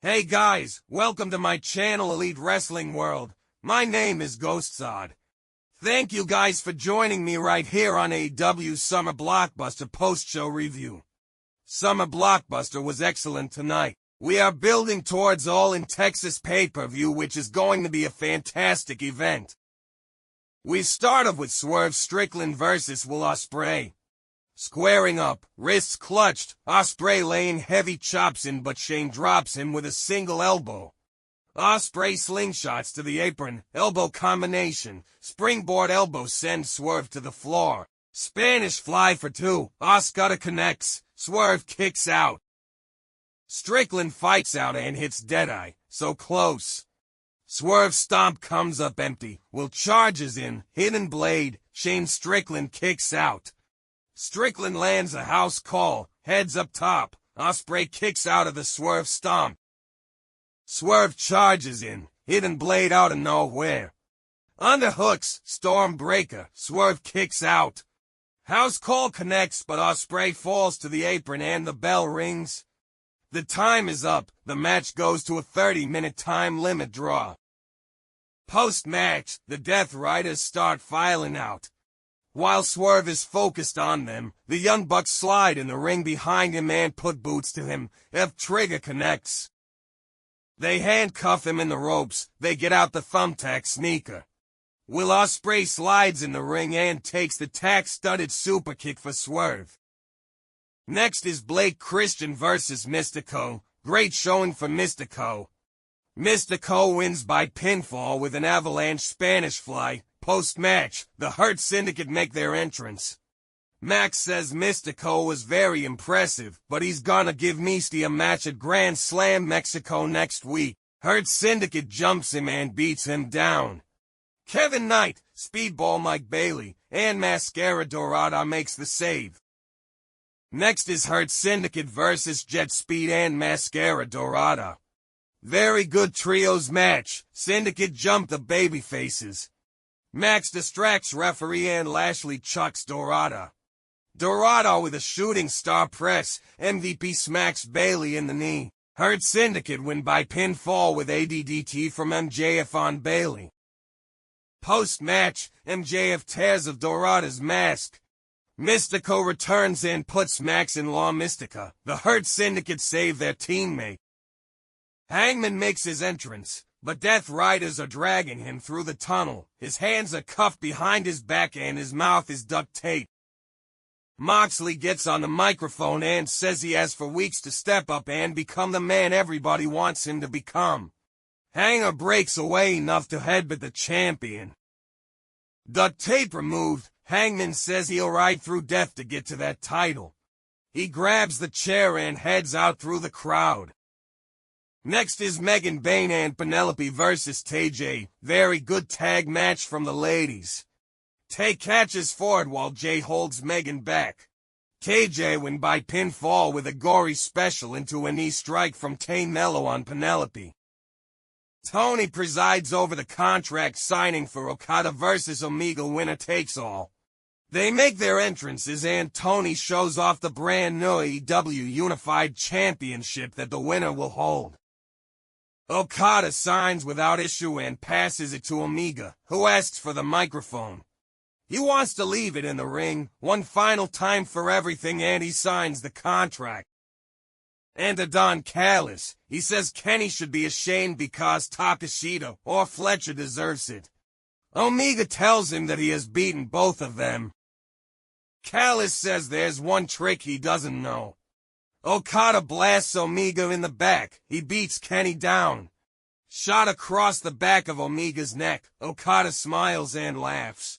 Hey guys, welcome to my channel Elite Wrestling World. My name is GhostSaad. Thank you guys for joining me right here on AEW Summer Blockbuster post-show review. Summer Blockbuster was excellent tonight. We are building towards All in Texas pay-per-view, which is going to be a fantastic event. We start off with Swerve Strickland versus Will Ospreay. Squaring up, wrists clutched, Ospreay laying heavy chops in, but Shane drops him with a single elbow. Ospreay slingshots to the apron, elbow combination, springboard elbow sends Swerve to the floor. Spanish fly for two, Oscar connects, Swerve kicks out. Strickland fights out and hits Deadeye, so close. Swerve stomp comes up empty, Will charges in, hidden blade, Shane Strickland kicks out. Strickland lands a house call, heads up top, Ospreay kicks out of the Swerve stomp. Swerve charges in, hidden blade out of nowhere. Underhooks, Storm breaker, Swerve kicks out. House call connects, but Ospreay falls to the apron and the bell rings. The time is up, the match goes to a 30-minute time limit draw. Post-match, the Death Riders start filing out. While Swerve is focused on them, the Young Bucks slide in the ring behind him and put boots to him. F-Trigger connects. They handcuff him in the ropes. They get out the thumbtack sneaker. Will Ospreay slides in the ring and takes the tack-studded superkick for Swerve. Next is Blake Christian versus Mistico. Great showing for Mistico. Mistico wins by pinfall with an avalanche Spanish fly. Post-match, the Hurt Syndicate make their entrance. Max says Mistico was very impressive, but he's gonna give Misty a match at Grand Slam Mexico next week. Hurt Syndicate jumps him and beats him down. Kevin Knight, Speedball Mike Bailey, and Mascara Dorada makes the save. Next is Hurt Syndicate versus JetSpeed and Mascara Dorada. Very good trios match. Syndicate jump the babyfaces. Max distracts referee and Lashley chucks Dorada. Dorada with a shooting star press, MVP smacks Bailey in the knee. Hurt Syndicate win by pinfall with ADDT from MJF on Bailey. Post-match, MJF tears of Dorada's mask. Mistico returns and puts Max in La Mystica. The Hurt Syndicate save their teammate. Hangman makes his entrance, but Death Riders are dragging him through the tunnel. His hands are cuffed behind his back and his mouth is duct taped. Moxley gets on the microphone and says he has for weeks to step up and become the man everybody wants him to become. Hanger breaks away enough to headbutt the champion. Duct tape removed, Hangman says he'll ride through death to get to that title. He grabs the chair and heads out through the crowd. Next is Megan Bayne Penelope versus TayJay. Very good tag match from the ladies. Tay catches Ford while Jay holds Megan back. TayJay win by pinfall with a gory special into a knee strike from Tay Mello on Penelope. Tony presides over the contract signing for Okada versus Omega, winner takes all. They make their entrances and Tony shows off the brand new AEW Unified Championship that the winner will hold. Okada signs without issue and passes it to Omega, who asks for the microphone. He wants to leave it in the ring, one final time for everything, and he signs the contract. And to Don Callis, he says Kenny should be ashamed because Takeshita or Fletcher deserves it. Omega tells him that he has beaten both of them. Callis says there's one trick he doesn't know. Okada blasts Omega in the back. He beats Kenny down. Shot across the back of Omega's neck. Okada smiles and laughs.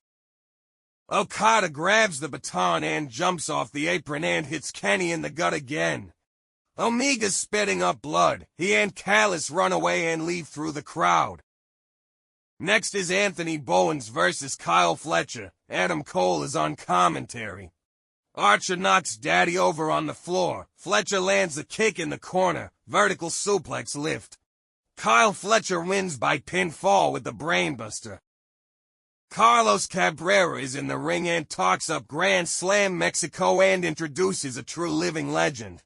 Okada grabs the baton and jumps off the apron and hits Kenny in the gut again. Omega's spitting up blood. He and Callis run away and leave through the crowd. Next is Anthony Bowens versus Kyle Fletcher. Adam Cole is on commentary. Archer knocks Daddy over on the floor. Fletcher lands a kick in the corner. Vertical suplex lift. Kyle Fletcher wins by pinfall with the brainbuster. Carlos Cabrera is in the ring and talks up Grand Slam Mexico and introduces a true living legend.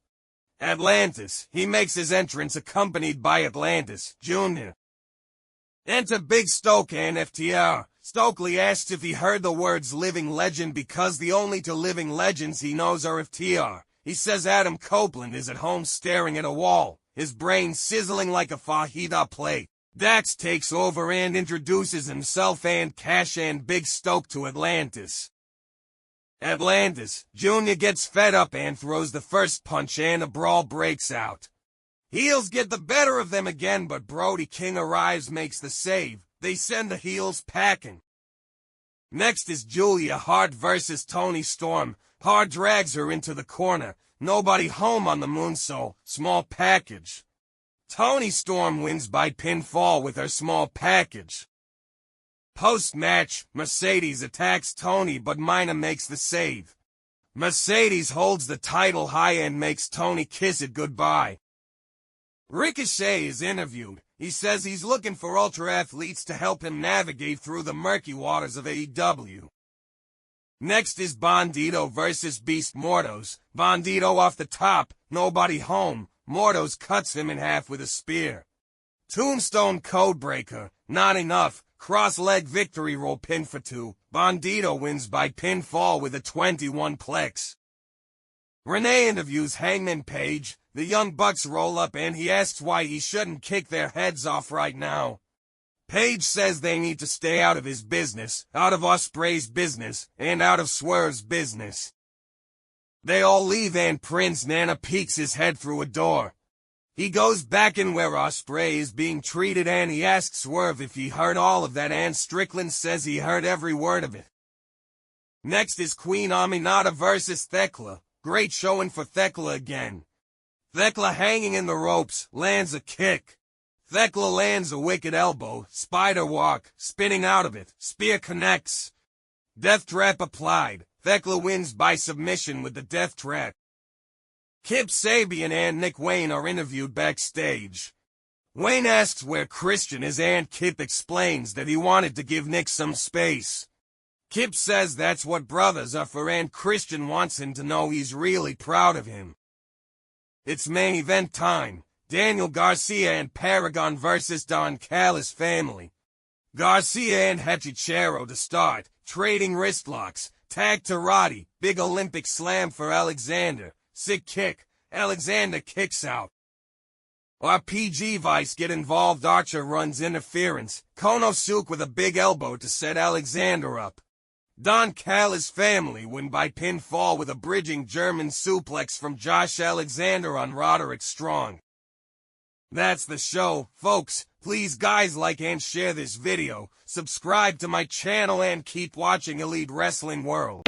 Atlantis. He makes his entrance accompanied by Atlantis, Jr. Enter Big Stoke and FTR. Stokely asks if he heard the words living legend because the only two living legends he knows are FTR. He says Adam Copeland is at home staring at a wall, his brain sizzling like a fajita plate. Dax takes over and introduces himself and Cash and Big Stoke to Atlantis. Atlantis, Jr. gets fed up and throws the first punch and a brawl breaks out. Heels get the better of them again, but Brody King arrives, makes the save. They send the heels packing. Next is Julia Hart versus Toni Storm. Hart drags her into the corner. Nobody home on the moonsault. Small package. Toni Storm wins by pinfall with her small package. Post-match, Mercedes attacks Toni, but Mina makes the save. Mercedes holds the title high and makes Toni kiss it goodbye. Ricochet is interviewed. He says he's looking for ultra athletes to help him navigate through the murky waters of AEW. Next is Bandito versus Beast Mordos. Bandito off the top, nobody home. Mordos cuts him in half with a spear. Tombstone Codebreaker, not enough. Cross-leg victory roll pin for 2. Bandito wins by pinfall with a 21-plex. Renee interviews Hangman Page. The Young Bucks roll up and he asks why he shouldn't kick their heads off right now. Page says they need to stay out of his business, out of Ospreay's business, and out of Swerve's business. They all leave and Prince Nana peeks his head through a door. He goes back in where Ospreay is being treated and he asks Swerve if he heard all of that and Strickland says he heard every word of it. Next is Queen Animata versus Thekla. Great showing for Thekla again. Thekla hanging in the ropes, lands a kick. Thekla lands a wicked elbow, spider walk, spinning out of it, spear connects. Death trap applied. Thekla wins by submission with the death trap. Kip Sabian and Nick Wayne are interviewed backstage. Wayne asks where Christian is and Kip explains that he wanted to give Nick some space. Kip says that's what brothers are for and Christian wants him to know he's really proud of him. It's main event time. Daniel Garcia and Paragon versus Don Callis family. Garcia and Hechicero to start, trading wristlocks, tag to Roddy, big Olympic slam for Alexander, sick kick, Alexander kicks out. RPG Vice get involved, Archer runs interference, Konosuke with a big elbow to set Alexander up. Don Callis family win by pinfall with a bridging German suplex from Josh Alexander on Roderick Strong. That's the show, folks. Please guys like and share this video, subscribe to my channel and keep watching Elite Wrestling World.